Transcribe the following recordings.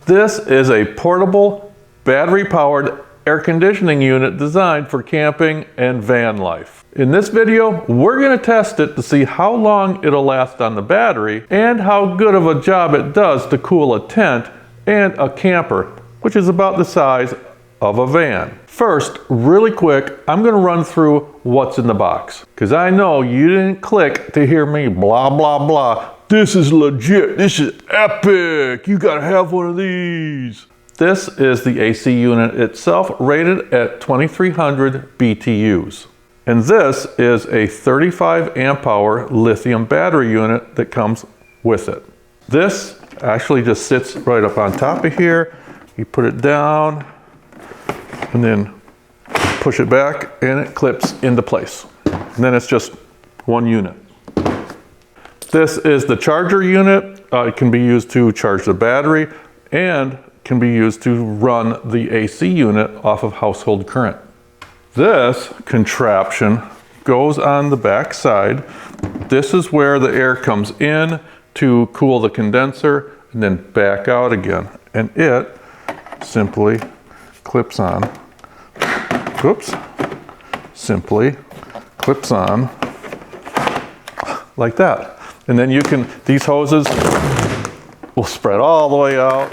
This is a portable, battery-powered air conditioning unit designed for camping and van life. In this video, we're going to test it to see how long it'll last on the battery and how good of a job it does to cool a tent and a camper, which is about the size of a van. First, really quick, I'm going to run through what's in the box, because I know you didn't click to hear me blah blah blah. This is legit, this is epic, you gotta have one of these. This is the AC unit itself, rated at 2300 BTUs. And this is a 35 amp hour lithium battery unit that comes with it. This actually just sits right up on top of here. You put it down and then push it back and it clips into place. And then it's just one unit. This is the charger unit. It can be used to charge the battery and can be used to run the AC unit off of household current. This contraption goes on the back side. This is where the air comes in to cool the condenser and then back out again. And it simply clips on. Oops. Simply clips on like that. And then you can, these hoses will spread all the way out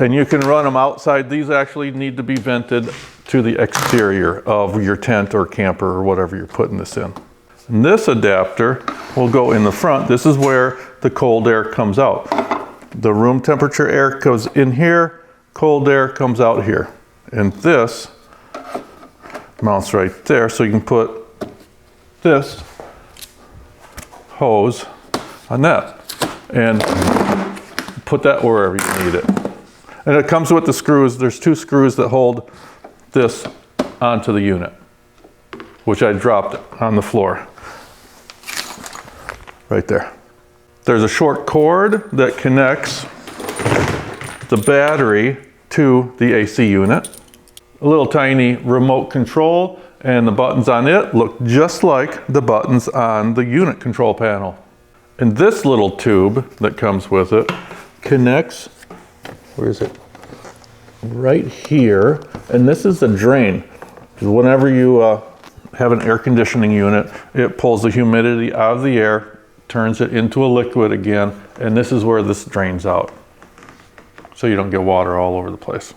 and you can run them outside. These actually need to be vented to the exterior of your tent or camper or whatever you're putting this in. And this adapter will go in the front. This is where the cold air comes out. The room temperature air goes in here, cold air comes out here. And this mounts right there, so you can put this hose on that and put that wherever you need it. And it comes with the screws. There's two screws that hold this onto the unit, which I dropped on the floor right there. There's a short cord that connects the battery to the AC unit. A little tiny remote control, and the buttons on it look just like the buttons on the unit control panel. And this little tube that comes with it connects, where is it? Right here. And this is the drain. Whenever you have an air conditioning unit, it pulls the humidity out of the air, turns it into a liquid again, and this is where this drains out, so you don't get water all over the place.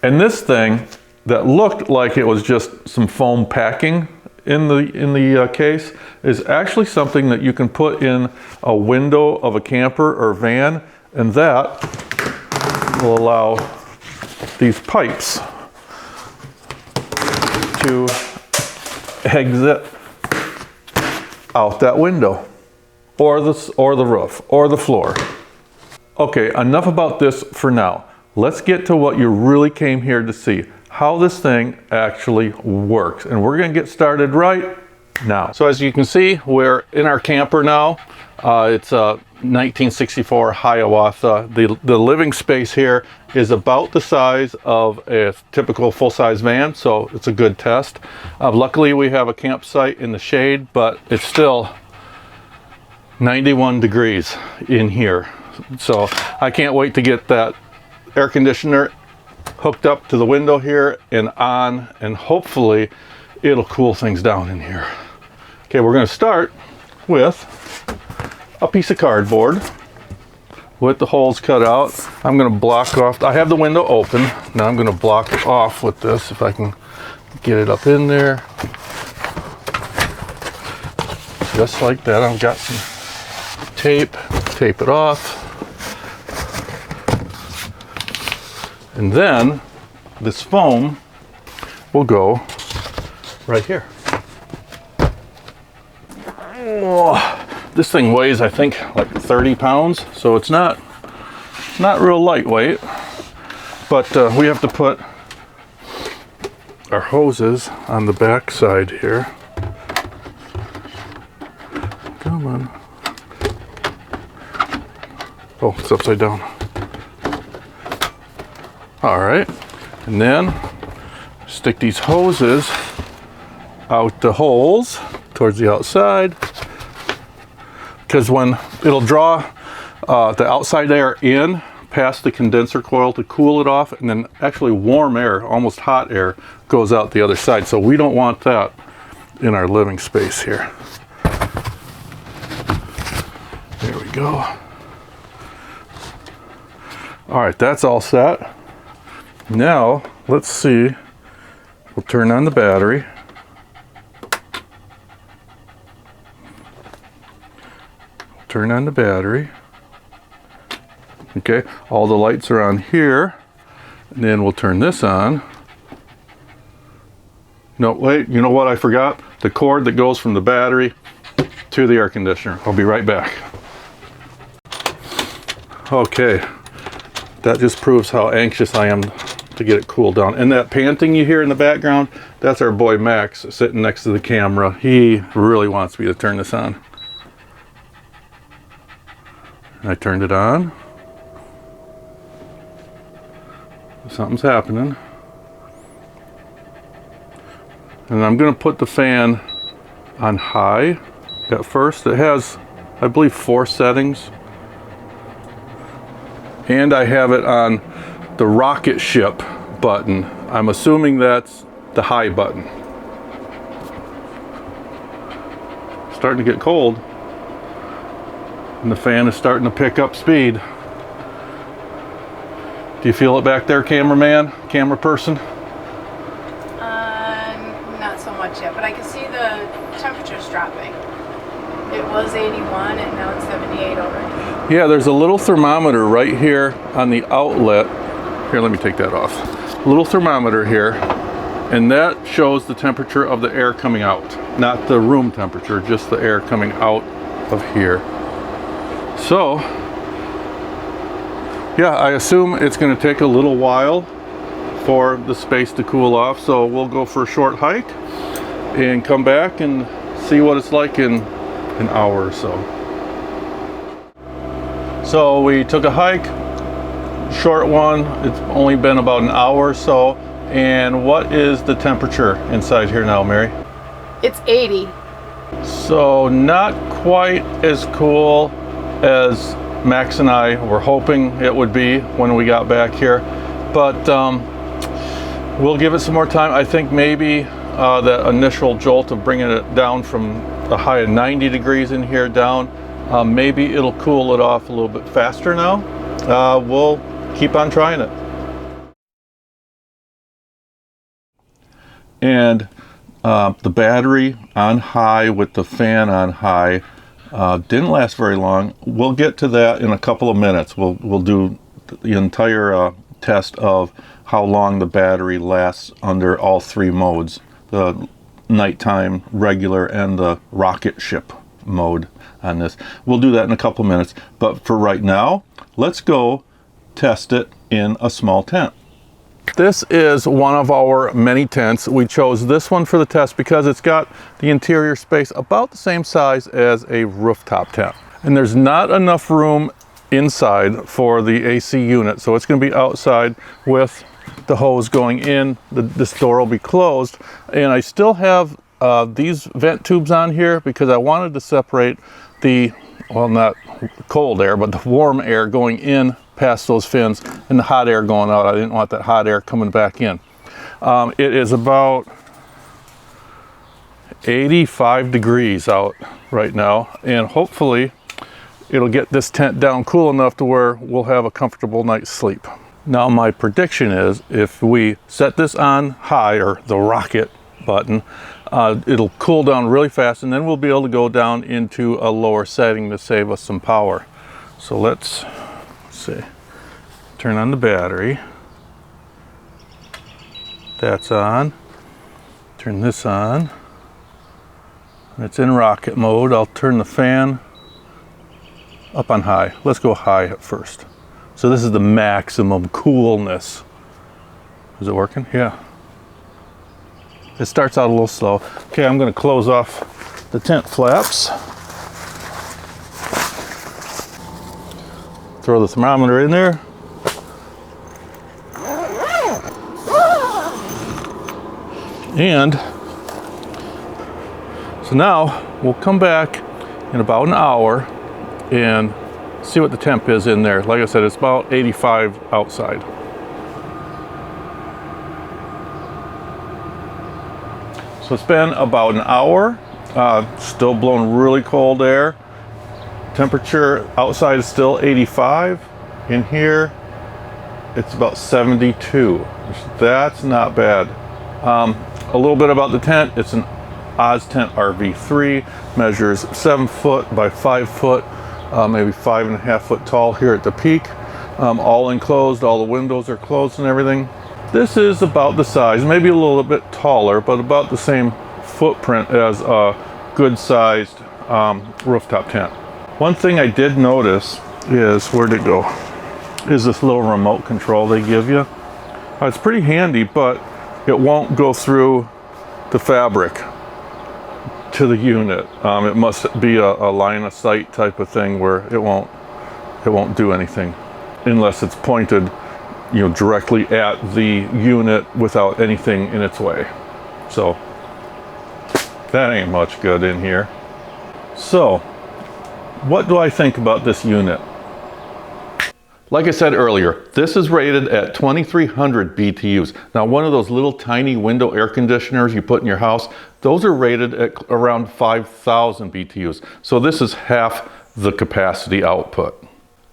And this thing that looked like it was just some foam packing in the case is actually something that you can put in a window of a camper or van, and that will allow these pipes to exit out that window or the roof or the floor. Okay, enough about this for now. Let's get to what you really came here to see, how this thing actually works. And we're gonna get started right now. So as you can see, we're in our camper now. It's a 1964 Hiawatha. The living space here is about the size of a typical full-size van, so it's a good test. Luckily we have a campsite in the shade, but it's still 91 degrees in here. So I can't wait to get that air conditioner hooked up to the window here and on, and hopefully it'll cool things down in here. Okay, we're going to start with a piece of cardboard with the holes cut out. I'm going to block off, I have the window open, now I'm going to block it off with this if I can get it up in there. Just like that. I've got some tape it off. And then this foam will go right here. Oh, this thing weighs, I think, like 30 pounds, so it's not real lightweight. But we have to put our hoses on the back side here. Come on. Oh, it's upside down. All right, and then stick these hoses out the holes towards the outside, because when it'll draw the outside air in past the condenser coil to cool it off, and then actually warm air, almost hot air, goes out the other side. So we don't want that in our living space here. There we go. All right, that's all set. Now, let's see. We'll turn on the battery. Turn on the battery. Okay, all the lights are on here. And then we'll turn this on. No, wait, you know what I forgot? The cord that goes from the battery to the air conditioner. I'll be right back. Okay, that just proves how anxious I am to get it cooled down. And that panting you hear in the background, that's our boy Max sitting next to the camera. He really wants me to turn this on. I turned it on. Something's happening. And I'm going to put the fan on high at first. It has, I believe, 4 settings. And I have it on the rocket ship button. I'm assuming that's the high button. Starting to get cold. And the fan is starting to pick up speed. Do you feel it back there, cameraman, camera person? Not so much yet, but I can see the temperature's dropping. It was 81 and now it's 78 already. Yeah, there's a little thermometer right here on the outlet. Here, let me take that off. A little thermometer here, and that shows the temperature of the air coming out. Not the room temperature, just the air coming out of here. So, yeah, I assume it's going to take a little while for the space to cool off. So we'll go for a short hike and come back and see what it's like in an hour or so. So we took a hike, short one. It's only been about an hour or so. And what is the temperature inside here now, Mary? It's 80. So not quite as cool as Max and I were hoping it would be when we got back here, but we'll give it some more time. I think maybe that initial jolt of bringing it down from the high of 90 degrees in here down, maybe it'll cool it off a little bit faster now. We'll keep on trying it. And the battery on high with the fan on high didn't last very long. We'll get to that in a couple of minutes. We'll do the entire test of how long the battery lasts under all 3 modes, the nighttime, regular, and the rocket ship mode on this. We'll do that in a couple of minutes, but for right now, let's go test it in a small tent. This is one of our many tents. We chose this one for the test because it's got the interior space about the same size as a rooftop tent. And there's not enough room inside for the AC unit, so it's going to be outside with the hose going in. This door will be closed. And I still have these vent tubes on here because I wanted to separate the, well, not cold air, but the warm air going in past those fins and the hot air going out. I didn't want that hot air coming back in. It is about 85 degrees out right now, and hopefully it'll get this tent down cool enough to where we'll have a comfortable night's sleep. Now my prediction is if we set this on high, or the rocket button, it'll cool down really fast, and then we'll be able to go down into a lower setting to save us some power. So let's see. Turn on the battery. That's on. Turn this on. It's in rocket mode. I'll turn the fan up on high. Let's go high at first. So this is the maximum coolness. Is it working? Yeah. It starts out a little slow. Okay, I'm going to close off the tent flaps. Throw the thermometer in there. And so now we'll come back in about an hour and see what the temp is in there. Like I said, it's about 85 outside. So it's been about an hour, still blowing really cold air. Temperature outside is still 85. In here, it's about 72. That's not bad. A little bit about the tent. It's an Oz Tent RV3, measures 7 foot by 5 foot, maybe 5.5 foot tall here at the peak. All enclosed, all the windows are closed and everything. This is about the size, maybe a little bit taller, but about the same footprint as a good sized rooftop tent. One thing I did notice is, where'd it go? Is this little remote control they give you. It's pretty handy, but it won't go through the fabric to the unit. It must be a line of sight type of thing where it won't do anything unless it's pointed, you know, directly at the unit without anything in its way. So that ain't much good in here. So what do I think about this unit? Like I said earlier, this is rated at 2300 BTUs. Now, one of those little tiny window air conditioners you put in your house, those are rated at around 5000 BTUs. So this is half the capacity output.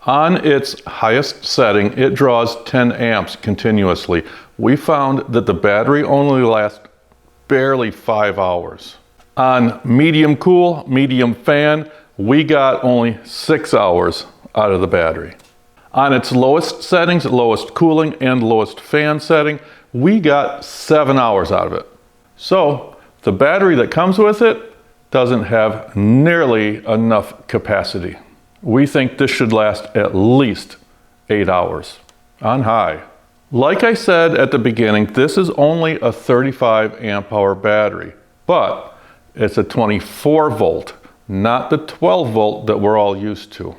On its highest setting, it draws 10 amps continuously. We found that the battery only lasts barely 5 hours. On medium cool, medium fan, we got only 6 hours out of the battery. On its lowest settings, lowest cooling and lowest fan setting, we got 7 hours out of it. So the battery that comes with it doesn't have nearly enough capacity. We think this should last at least 8 hours on high. Like I said at the beginning, this is only a 35 amp hour battery, but it's a 24 volt, not the 12 volt that we're all used to.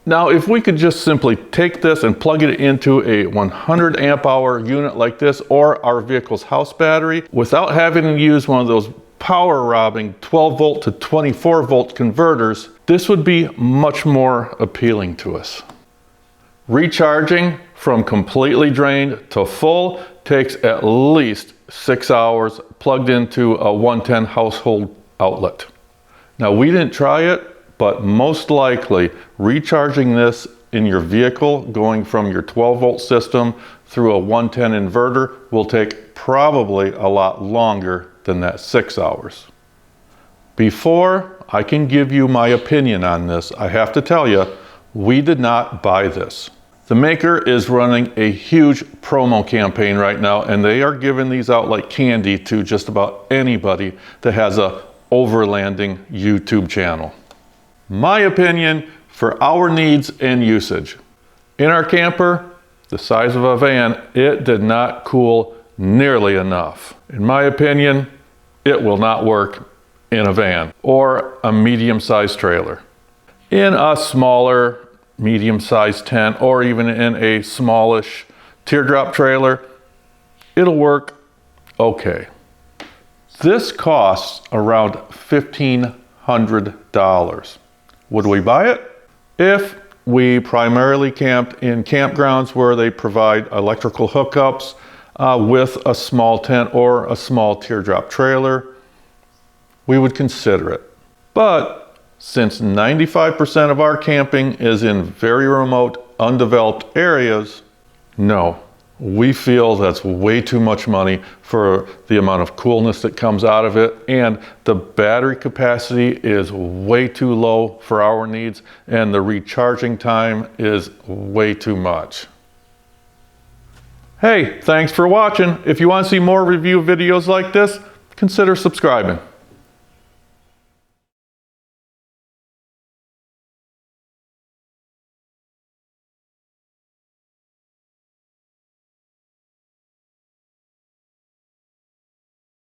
Now, if we could just simply take this and plug it into a 100 amp hour unit like this, or our vehicle's house battery, without having to use one of those power robbing 12 volt to 24 volt converters, this would be much more appealing to us. Recharging from completely drained to full takes at least 6 hours plugged into a 110 household outlet. Now, we didn't try it, but most likely recharging this in your vehicle going from your 12 volt system through a 110 inverter will take probably a lot longer than that 6 hours. Before I can give you my opinion on this, I have to tell you, we did not buy this. The maker is running a huge promo campaign right now, and they are giving these out like candy to just about anybody that has a overlanding YouTube channel. My opinion, for our needs and usage. In our camper, the size of a van, it did not cool nearly enough. In my opinion, it will not work in a van or a medium-sized trailer. In a smaller, medium-sized tent, or even in a smallish teardrop trailer, it'll work okay. This costs around $1,500. Would we buy it? If we primarily camped in campgrounds where they provide electrical hookups with a small tent or a small teardrop trailer, we would consider it. But since 95% of our camping is in very remote, undeveloped areas, no. We feel that's way too much money for the amount of coolness that comes out of it, and the battery capacity is way too low for our needs, and the recharging time is way too much. Hey, thanks for watching. If you want to see more review videos like this, consider subscribing.